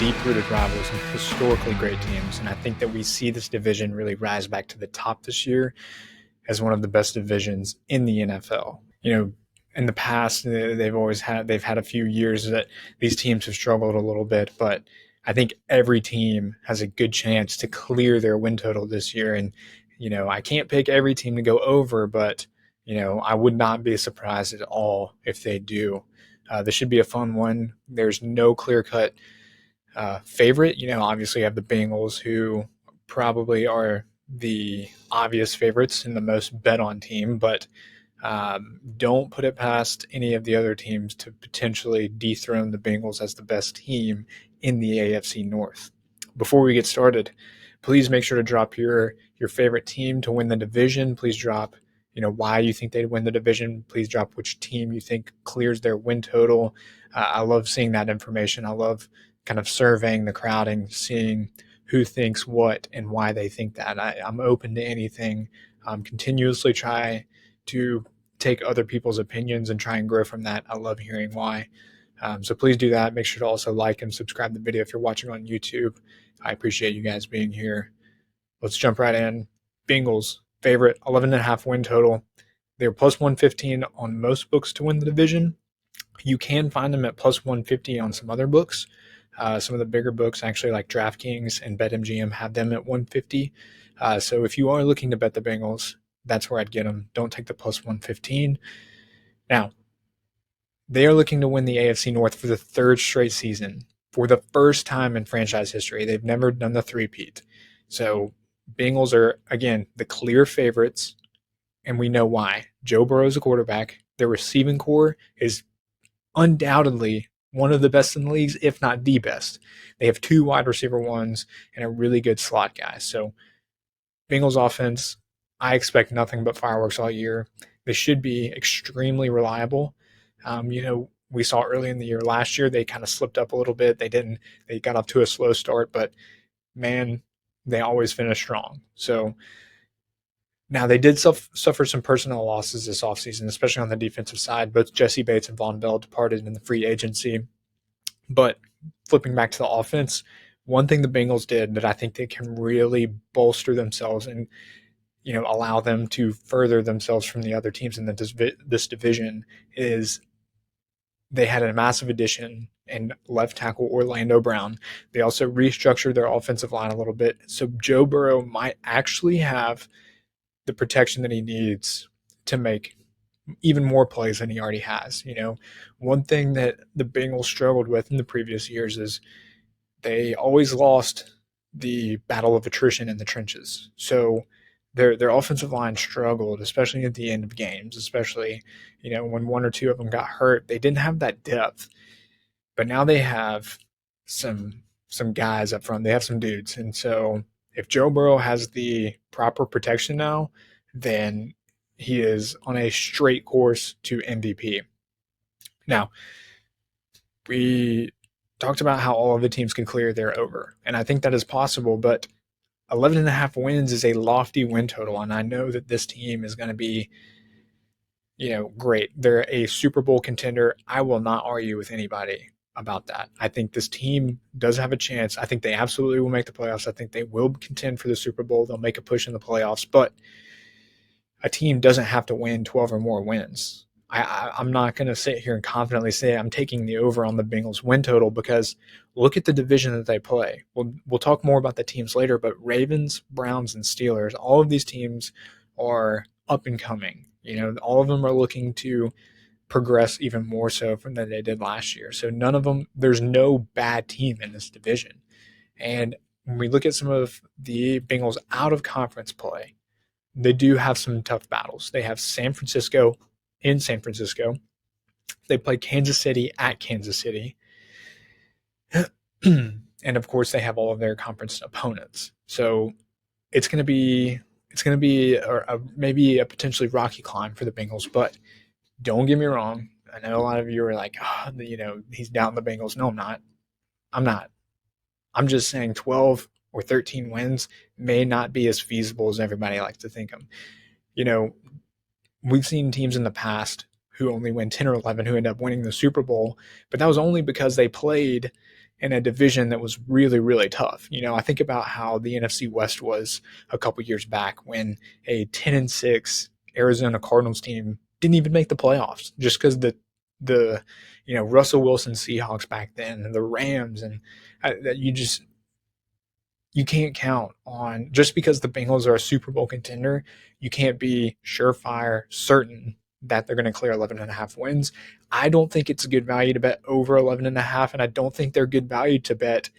deep-rooted rivals and historically great teams, and I think that we see this division really rise back to the top this year as one of the best divisions in the NFL. In the past, they've had a few years that these teams have struggled a little bit, but I think every team has a good chance to clear their win total this year. And I can't pick every team to go over, but I would not be surprised at all if they do. This should be a fun one. There's no clear-cut favorite. Obviously you have the Bengals, who probably are the obvious favorites and the most bet on team, but don't put it past any of the other teams to potentially dethrone the Bengals as the best team in the AFC North. Before we get started, please make sure to drop your favorite team to win the division. Please drop why you think they'd win the division. Please drop which team you think clears their win total. I love seeing that information. I love kind of surveying the crowd and seeing who thinks what and why they think that. I'm open to anything. Continuously try to take other people's opinions and try and grow from that. I love hearing why. So please do that. Make sure to also like and subscribe to the video if you're watching on YouTube. I appreciate you guys being here. Let's jump right in. Bengals, favorite, 11.5 win total. They're plus 115 on most books to win the division. You can find them at plus 150 on some other books. Some of the bigger books, actually, like DraftKings and BetMGM, have them at 150. So if you are looking to bet the Bengals, that's where I'd get them. Don't take the plus 115. Now, they are looking to win the AFC North for the third straight season. For the first time in franchise history, they've never done the three-peat. So Bengals are, again, the clear favorites, and we know why. Joe Burrow's a quarterback. Their receiving core is undoubtedly one of the best in the leagues, if not the best. They have 2 wide receiver ones and a really good slot guy. So Bengals offense, I expect nothing but fireworks all year. They should be extremely reliable. We saw early in the year last year, they kind of slipped up a little bit. They got off to a slow start, but man, they always finish strong. So now they did suffer some personnel losses this offseason, especially on the defensive side. Both Jesse Bates and Von Bell departed in the free agency. But flipping back to the offense, one thing the Bengals did that I think they can really bolster themselves and allow them to further themselves from the other teams in this division is they had a massive addition in left tackle Orlando Brown. They also restructured their offensive line a little bit. So Joe Burrow might actually have the protection that he needs to make even more plays than he already has. One thing that the Bengals struggled with in the previous years is they always lost the battle of attrition in the trenches. So their offensive line struggled, especially at the end of games, especially, when one or two of them got hurt. They didn't have that depth. But now they have some guys up front. They have some dudes. And so if Joe Burrow has the proper protection now, then he is on a straight course to MVP. Now, we talked about how all of the teams can clear their over, and I think that is possible, but 11.5 wins is a lofty win total, and I know that this team is going to be, great. They're a Super Bowl contender. I will not argue with anybody about that. I think this team does have a chance. I think they absolutely will make the playoffs. I think they will contend for the Super Bowl. They'll make a push in the playoffs, but a team doesn't have to win 12 or more wins. I'm not going to sit here and confidently say I'm taking the over on the Bengals win total, because look at the division that they play. We'll talk more about the teams later, but Ravens, Browns, and Steelers, all of these teams are up and coming. All of them are looking to progress even more so than they did last year. So there's no bad team in this division. And when we look at some of the Bengals out of conference play, they do have some tough battles. They have San Francisco in San Francisco. They play Kansas City at Kansas City. And of course they have all of their conference opponents. So it's going to be maybe a potentially rocky climb for the Bengals, but don't get me wrong. I know a lot of you are like, he's down the Bengals. No, I'm not. I'm just saying 12 or 13 wins may not be as feasible as everybody likes to think them. We've seen teams in the past who only win 10 or 11 who end up winning the Super Bowl, but that was only because they played, in a division that was really, really tough. I think about how the NFC West was a couple years back when a 10-6 Arizona Cardinals team didn't even make the playoffs just because the Russell Wilson Seahawks back then and the Rams and that you can't count on just because the Bengals are a Super Bowl contender. You can't be surefire certain that they're going to clear 11 and a half wins. I don't think it's a good value to bet over 11 and a half, and I don't think they're good value to bet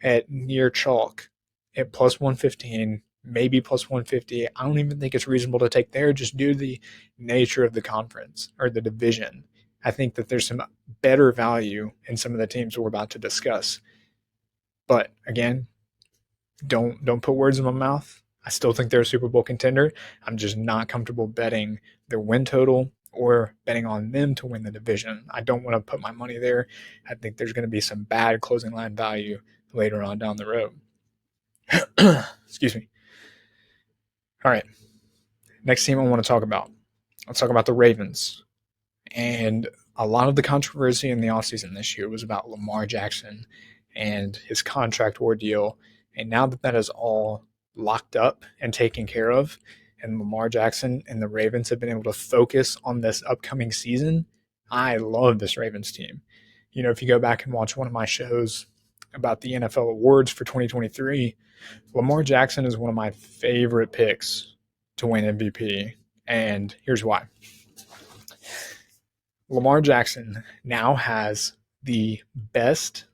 at near chalk at plus 115, maybe plus 150. I don't even think it's reasonable to take there just due to the nature of the conference or the division. I think that there's some better value in some of the teams we're about to discuss. But again, don't put words in my mouth. I still think they're a Super Bowl contender. I'm just not comfortable betting their win total or betting on them to win the division. I don't want to put my money there. I think there's going to be some bad closing line value later on down the road. Excuse me. All right. Next team I want to talk about. Let's talk about the Ravens. And a lot of the controversy in the offseason this year was about Lamar Jackson and his contract ordeal. And now that that is all locked up and taken care of, and Lamar Jackson and the Ravens have been able to focus on this upcoming season, I love this Ravens team. If you go back and watch one of my shows about the NFL awards for 2023, Lamar Jackson is one of my favorite picks to win MVP. And here's why. Lamar Jackson now has the best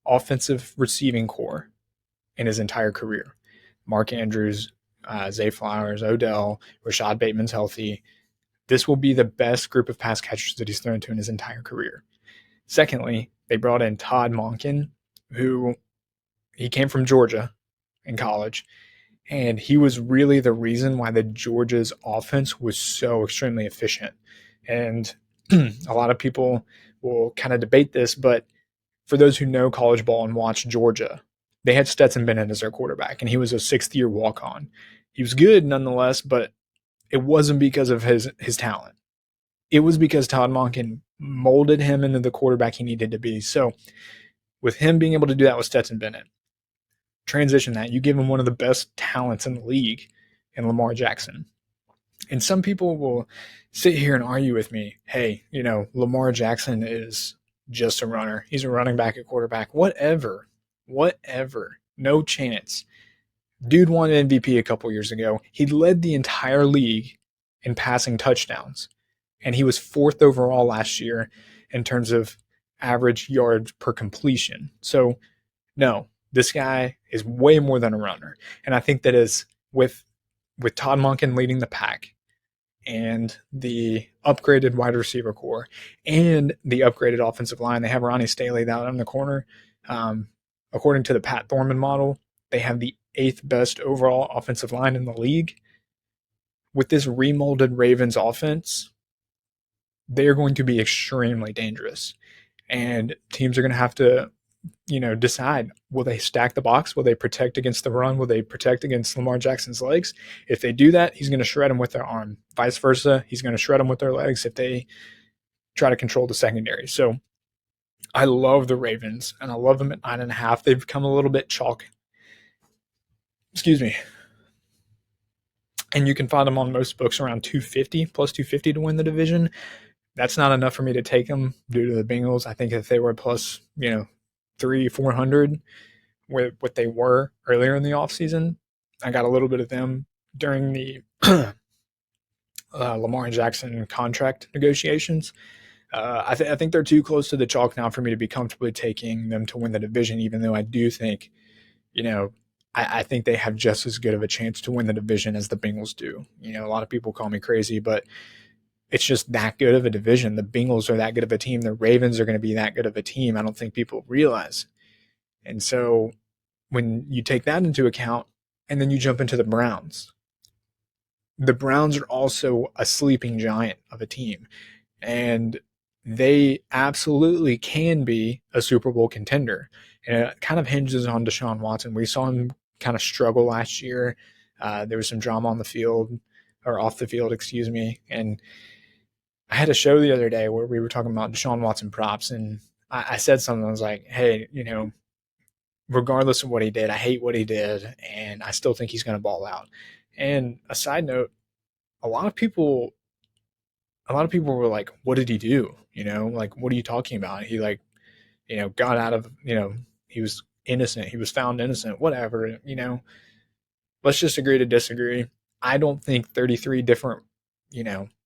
offensive receiving core in his entire career. Mark Andrews, Zay Flowers, Odell, Rashad Bateman's healthy. This will be the best group of pass catchers that he's thrown to in his entire career. Secondly, they brought in Todd Monken, who he came from Georgia in college, and he was really the reason why the Georgia's offense was so extremely efficient. And a lot of people will kind of debate this, but for those who know college ball and watch Georgia, they had Stetson Bennett as their quarterback, and he was a sixth-year walk-on. He was good nonetheless, but it wasn't because of his talent. It was because Todd Monken molded him into the quarterback he needed to be. So with him being able to do that with Stetson Bennett, transition that, you give him one of the best talents in the league in Lamar Jackson. And some people will sit here and argue with me, hey, Lamar Jackson is just a runner. He's a running back at quarterback. Whatever. No chance. Dude won MVP a couple years ago. He led the entire league in passing touchdowns. And he was 4th overall last year in terms of average yards per completion. So, no, this guy is way more than a runner. And I think that is with Todd Monken leading the pack and the upgraded wide receiver core and the upgraded offensive line. They have Ronnie Staley down in the corner. According to the Pat Thorman model, they have the 8th best overall offensive line in the league. With this remolded Ravens offense, they are going to be extremely dangerous. And teams are going to have to, decide, will they stack the box? Will they protect against the run? Will they protect against Lamar Jackson's legs? If they do that, he's going to shred them with their arm. Vice versa, he's going to shred them with their legs if they try to control the secondary. So I love the Ravens, and I love them at 9.5. They've become a little bit chalk. Excuse me. And you can find them on most books around 250, plus 250 to win the division. That's not enough for me to take them due to the Bengals. I think if they were plus, 300-400 with what they were earlier in the offseason, I got a little bit of them during the Lamar Jackson contract negotiations. I think they're too close to the chalk now for me to be comfortably taking them to win the division, even though I do think, I think they have just as good of a chance to win the division as the Bengals do. A lot of people call me crazy, but it's just that good of a division. The Bengals are that good of a team. The Ravens are going to be that good of a team. I don't think people realize. And so when you take that into account and then you jump into the Browns are also a sleeping giant of a team. And they absolutely can be a Super Bowl contender. And it kind of hinges on Deshaun Watson. We saw him kind of struggle last year. There was some drama on the field, or off the field, excuse me. And I had a show the other day where we were talking about Deshaun Watson props, and I said something. I was like, hey, regardless of what he did, I hate what he did, and I still think he's going to ball out. And a side note, a lot of people, a lot of people were like, "What did he do? Like, what are you talking about? He like, got out of, he was innocent. He was found innocent. Whatever. Let's just agree to disagree. I don't think 33 different,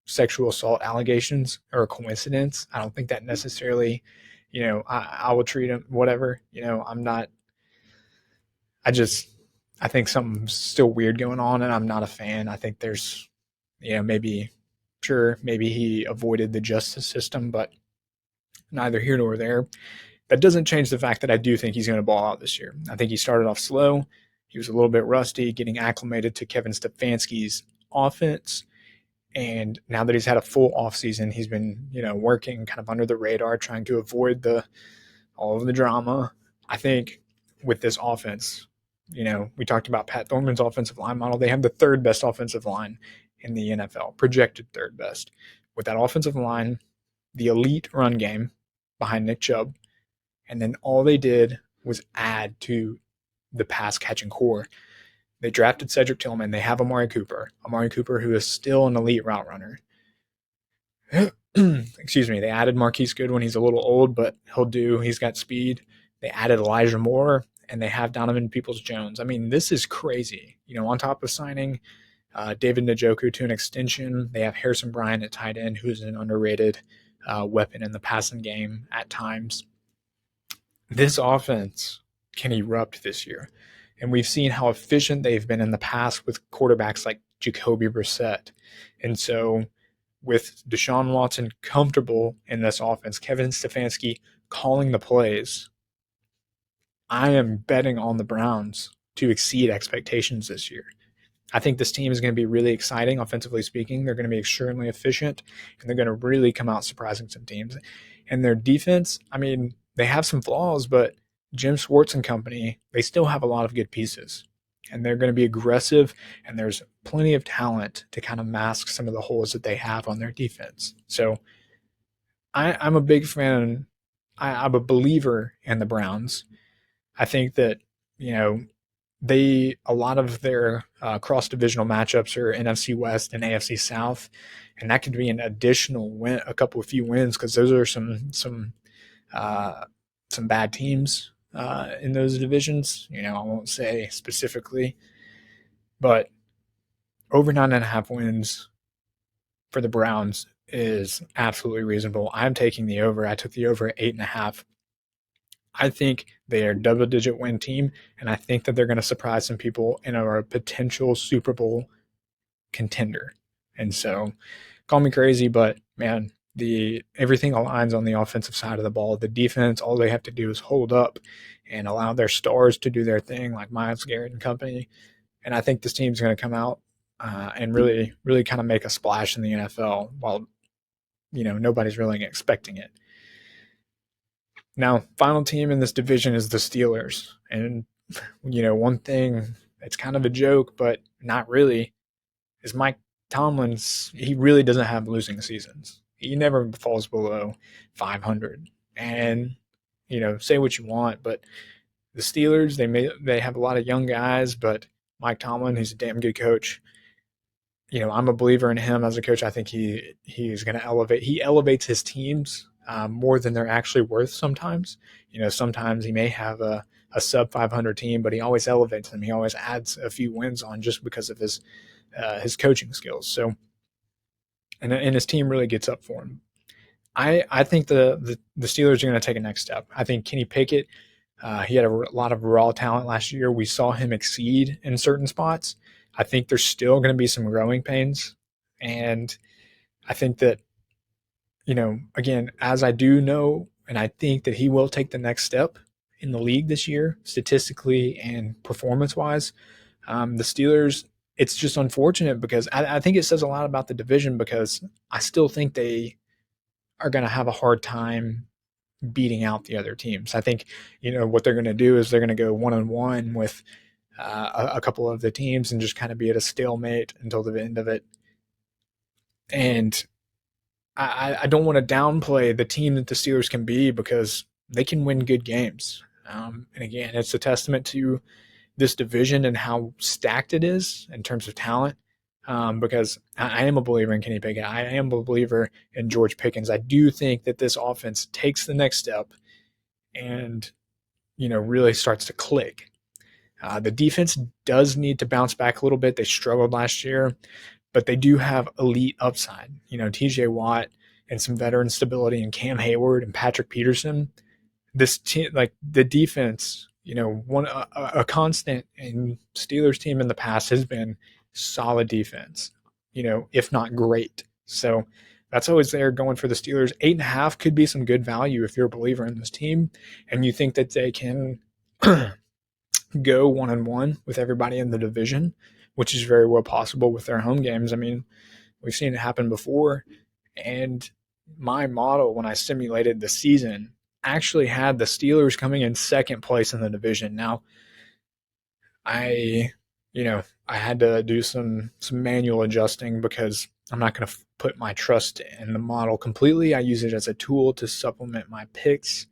sexual assault allegations are a coincidence. I don't think that necessarily, I will treat him whatever. I'm not. I just I think something's still weird going on, and I'm not a fan. I think there's, maybe, sure, maybe he avoided the justice system, but neither here nor there. That doesn't change the fact that I do think he's going to ball out this year. I think he started off slow. He was a little bit rusty, getting acclimated to Kevin Stefanski's offense. And now that he's had a full offseason, he's been, working kind of under the radar, trying to avoid all of the drama. I think with this offense, we talked about Pat Thorman's offensive line model. They have the third best offensive line in the NFL, projected third best. With that offensive line, the elite run game behind Nick Chubb, and then all they did was add to the pass catching core. They drafted Cedric Tillman. They have Amari Cooper, who is still an elite route runner. Excuse me. They added Marquise Goodwin. He's a little old, but he'll do. He's got speed. They added Elijah Moore, and they have Donovan Peoples-Jones. I mean, this is crazy. On top of signing David Njoku to an extension, they have Harrison Bryant at tight end, who's an underrated weapon in the passing game at times. This offense can erupt this year. And we've seen how efficient they've been in the past with quarterbacks like Jacoby Brissett. And so with Deshaun Watson comfortable in this offense, Kevin Stefanski calling the plays, I am betting on the Browns to exceed expectations this year. I think this team is going to be really exciting, offensively speaking. They're going to be extremely efficient, and they're going to really come out surprising some teams. And their defense, I mean, they have some flaws, but Jim Schwartz and company, they still have a lot of good pieces. And they're going to be aggressive, and there's plenty of talent to kind of mask some of the holes that they have on their defense. So I'm a big fan. I'm a believer in the Browns. I think that, a lot of their cross divisional matchups are NFC West and AFC South, and that could be an additional win, a few wins, because those are some bad teams in those divisions. I won't say specifically, but over 9.5 wins for the Browns is absolutely reasonable. I'm taking the over. I took the over at 8.5. I think they are a double-digit win team, and I think that they're going to surprise some people and are a potential Super Bowl contender. And so, call me crazy, but man, everything aligns on the offensive side of the ball. The defense, all they have to do is hold up and allow their stars to do their thing, like Myles Garrett and company. And I think this team's going to come out and really, really kind of make a splash in the NFL while nobody's really expecting it. Now, final team in this division is the Steelers. And, one thing, it's kind of a joke, but not really, is Mike Tomlin's, he really doesn't have losing seasons. He never falls below 500. And, say what you want, but the Steelers, they have a lot of young guys, but Mike Tomlin, he's a damn good coach. I'm a believer in him as a coach. I think he's going to elevate. He elevates his teams more than they're actually worth sometimes. Sometimes he may have a sub 500 team, but he always elevates them. He always adds a few wins on just because of his coaching skills. So, and his team really gets up for him. I think the Steelers are going to take a next step. I think Kenny Pickett, he had a lot of raw talent last year. We saw him exceed in certain spots. I think there's still going to be some growing pains. And I think that, again, as I do know, and I think that he will take the next step in the league this year, statistically and performance-wise. The Steelers, it's just unfortunate because I think it says a lot about the division, because I still think they are going to have a hard time beating out the other teams. I think, what they're going to do is they're going to go 1-1 with a couple of the teams and just kind of be at a stalemate until the end of it. And I don't want to downplay the team that the Steelers can be, because they can win good games. And again, it's a testament to this division and how stacked it is in terms of talent. Because I am a believer in Kenny Pickett. I am a believer in George Pickens. I do think that this offense takes the next step and, really starts to click. The defense does need to bounce back a little bit. They struggled last year, but they do have elite upside. TJ Watt and some veteran stability and Cam Hayward and Patrick Peterson. This team, like the defense, one a constant in Steelers team in the past has been solid defense, if not great. So that's always there going for the Steelers. 8.5 could be some good value if you're a believer in this team and you think that they can go 1-1 with everybody in the division, which is very well possible with their home games. I mean, we've seen it happen before. And my model, when I simulated the season, actually had the Steelers coming in second place in the division. Now, I had to do some manual adjusting because I'm not going to put my trust in the model completely. I use it as a tool to supplement my picks.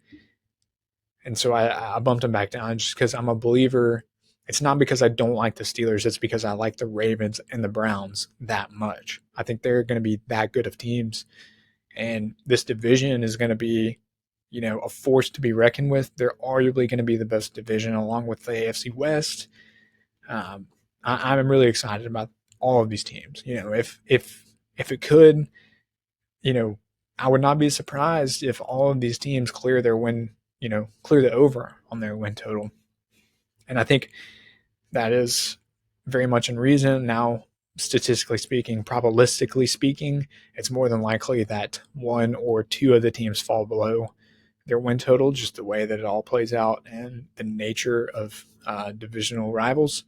And so I bumped them back down just because I'm a believer. It's not because I don't like the Steelers. It's because I like the Ravens and the Browns that much. I think they're going to be that good of teams. And this division is going to be, a force to be reckoned with. They're arguably going to be the best division along with the AFC West. I'm really excited about all of these teams. If it could, I would not be surprised if all of these teams clear the over on their win total. And I think that is very much in reason. Now, statistically speaking, probabilistically speaking, it's more than likely that one or two of the teams fall below their win total, just the way that it all plays out and the nature of divisional rivals.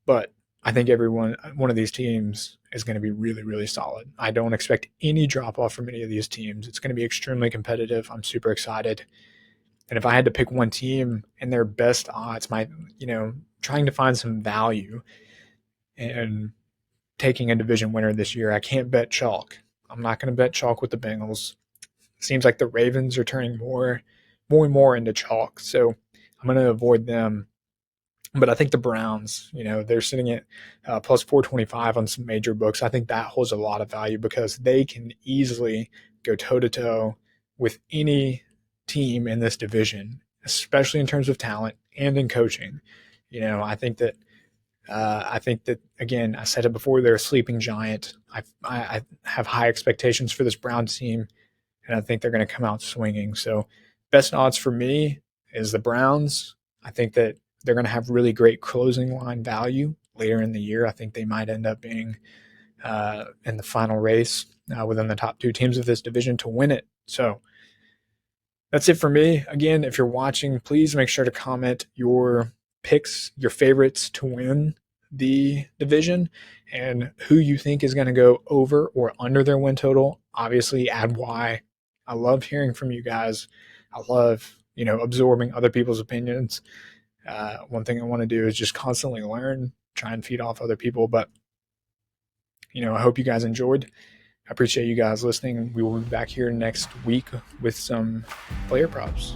But I think one of these teams is going to be really, really solid. I don't expect any drop off from any of these teams. It's going to be extremely competitive. I'm super excited. And if I had to pick one team and their best odds, trying to find some value and taking a division winner this year, I can't bet chalk. I'm not going to bet chalk with the Bengals. It seems like the Ravens are turning more and more into chalk. So I'm going to avoid them. But I think the Browns, they're sitting at plus 425 on some major books. I think that holds a lot of value because they can easily go toe-to-toe with any team in this division, especially in terms of talent and in coaching. I think that again, I said it before, they're a sleeping giant. I have high expectations for this Browns team, and I think they're going to come out swinging. So best odds for me is the Browns. I think that they're going to have really great closing line value later in the year. I think they might end up being in the final race within the top two teams of this division to win it. So that's it for me. Again, if you're watching, please make sure to comment your picks, your favorites to win the division, and who you think is going to go over or under their win total. Obviously, add why. I love hearing from you guys. I love, absorbing other people's opinions. One thing I want to do is just constantly learn, try and feed off other people. But, I hope you guys enjoyed. I appreciate you guys listening. We will be back here next week with some player props.